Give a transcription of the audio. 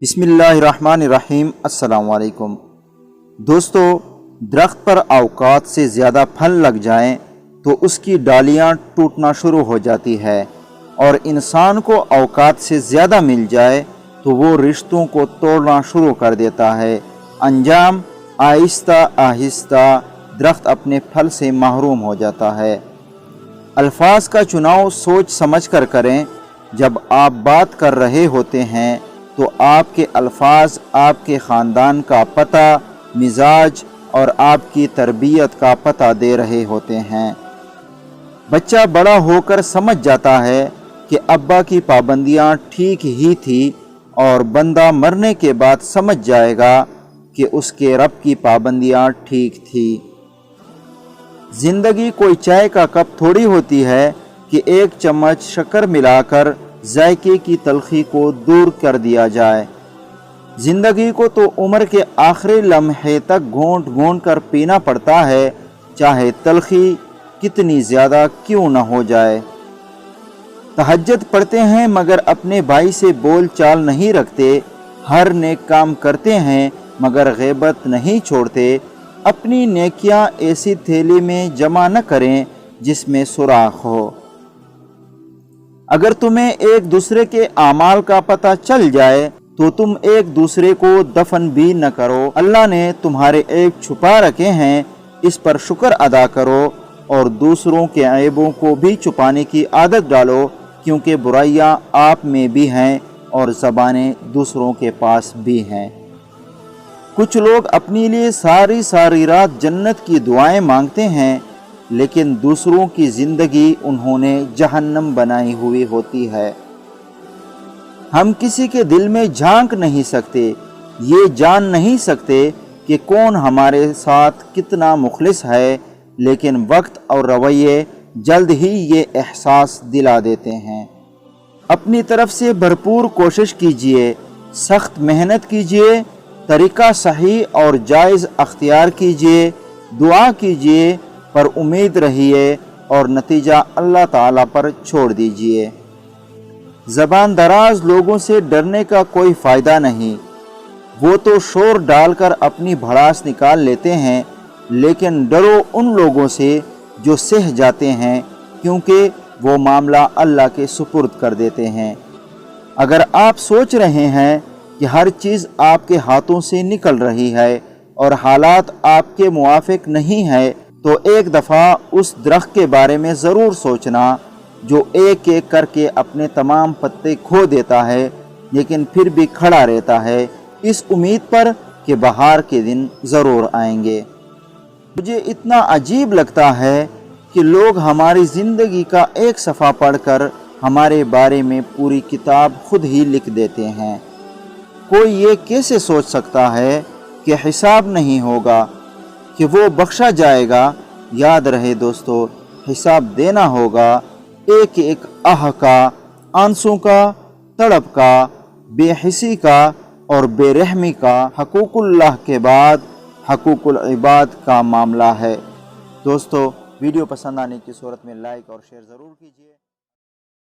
بسم اللہ الرحمن الرحیم۔ السلام علیکم دوستو، درخت پر اوقات سے زیادہ پھل لگ جائیں تو اس کی ڈالیاں ٹوٹنا شروع ہو جاتی ہے، اور انسان کو اوقات سے زیادہ مل جائے تو وہ رشتوں کو توڑنا شروع کر دیتا ہے۔ انجام آہستہ آہستہ درخت اپنے پھل سے محروم ہو جاتا ہے۔ الفاظ کا چناؤ سوچ سمجھ کر کریں۔ جب آپ بات کر رہے ہوتے ہیں تو آپ کے الفاظ آپ کے خاندان کا پتہ، مزاج اور آپ کی تربیت کا پتہ دے رہے ہوتے ہیں۔ بچہ بڑا ہو کر سمجھ جاتا ہے کہ ابا کی پابندیاں ٹھیک ہی تھی، اور بندہ مرنے کے بعد سمجھ جائے گا کہ اس کے رب کی پابندیاں ٹھیک تھی۔ زندگی کوئی چائے کا کپ تھوڑی ہوتی ہے کہ ایک چمچ شکر ملا کر ذائقے کی تلخی کو دور کر دیا جائے۔ زندگی کو تو عمر کے آخری لمحے تک گھونٹ گھونٹ کر پینا پڑتا ہے، چاہے تلخی کتنی زیادہ کیوں نہ ہو جائے۔ تہجد پڑھتے ہیں مگر اپنے بھائی سے بول چال نہیں رکھتے، ہر نیک کام کرتے ہیں مگر غیبت نہیں چھوڑتے۔ اپنی نیکیاں ایسی تھیلی میں جمع نہ کریں جس میں سوراخ ہو۔ اگر تمہیں ایک دوسرے کے اعمال کا پتہ چل جائے تو تم ایک دوسرے کو دفن بھی نہ کرو۔ اللہ نے تمہارے عیب چھپا رکھے ہیں، اس پر شکر ادا کرو، اور دوسروں کے عیبوں کو بھی چھپانے کی عادت ڈالو، کیونکہ برائیاں آپ میں بھی ہیں اور زبانیں دوسروں کے پاس بھی ہیں۔ کچھ لوگ اپنے لیے ساری رات جنت کی دعائیں مانگتے ہیں، لیکن دوسروں کی زندگی انہوں نے جہنم بنائی ہوئی ہوتی ہے۔ ہم کسی کے دل میں جھانک نہیں سکتے، یہ جان نہیں سکتے کہ کون ہمارے ساتھ کتنا مخلص ہے، لیکن وقت اور رویے جلد ہی یہ احساس دلا دیتے ہیں۔ اپنی طرف سے بھرپور کوشش کیجیے، سخت محنت کیجیے، طریقہ صحیح اور جائز اختیار کیجیے، دعا کیجیے، پر امید رہیے، اور نتیجہ اللہ تعالیٰ پر چھوڑ دیجیے۔ زبان دراز لوگوں سے ڈرنے کا کوئی فائدہ نہیں، وہ تو شور ڈال کر اپنی بھڑاس نکال لیتے ہیں، لیکن ڈرو ان لوگوں سے جو سہ جاتے ہیں، کیونکہ وہ معاملہ اللہ کے سپرد کر دیتے ہیں۔ اگر آپ سوچ رہے ہیں کہ ہر چیز آپ کے ہاتھوں سے نکل رہی ہے اور حالات آپ کے موافق نہیں ہے، تو ایک دفعہ اس درخت کے بارے میں ضرور سوچنا جو ایک ایک کر کے اپنے تمام پتے کھو دیتا ہے، لیکن پھر بھی کھڑا رہتا ہے، اس امید پر کہ بہار کے دن ضرور آئیں گے۔ مجھے اتنا عجیب لگتا ہے کہ لوگ ہماری زندگی کا ایک صفحہ پڑھ کر ہمارے بارے میں پوری کتاب خود ہی لکھ دیتے ہیں۔ کوئی یہ کیسے سوچ سکتا ہے کہ حساب نہیں ہوگا، کہ وہ بخشا جائے گا؟ یاد رہے دوستو، حساب دینا ہوگا، ایک ایک آہ کا، آنسوں کا، تڑپ کا، بے حسی کا اور بے رحمی کا۔ حقوق اللہ کے بعد حقوق العباد کا معاملہ ہے۔ دوستو، ویڈیو پسند آنے کی صورت میں لائک اور شیئر ضرور کیجیے۔